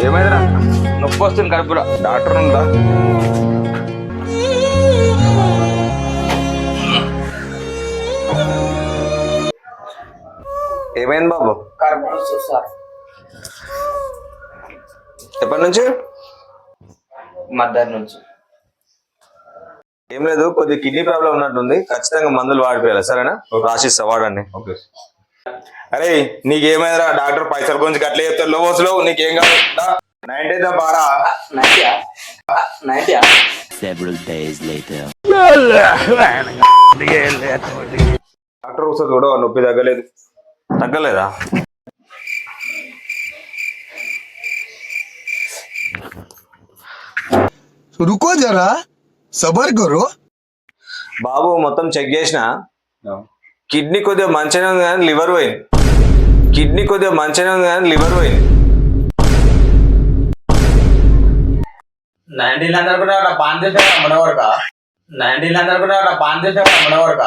ఏమైందిరా? నొప్పి వస్తుంది కడుపులో. డాక్టర్ ఉందా? ఏమైంది బాబు? ఎప్పటి నుంచి? మధ్యాహ్నం నుంచి. ఏం లేదు, కొద్ది కిడ్నీ ప్రాబ్లం ఉన్నట్టుంది. ఖచ్చితంగా మందులు వాడిపోయాలి, సరేనా? రాసిస్తా, వాడండి. అరే నీకేమైందిరా? డాక్టర్ పైసల గురించి అట్లా చెప్తారు. లోవోస్లో నీకేం కాదు. 90 బారా. Several days later. డాక్టర్ ఒకసారి చూడ, నొప్పి తగ్గలేదు. తగ్గలేదా? रुको जरा सबर करो బాబు మొత్తం చెక్ చేసిన, కిడ్నీ కొద్దిగా మంచిగా ఉంది కానీ లివర్ పోయింది. కిడ్నీ కొద్దిగా మంచిగా ఉంది కానీ లివర్ పోయింది. 90 అందరు కూడా పాన్ చేసే మనవరక. 90 అందరు కూడా పాన్ చేసే మనవరక.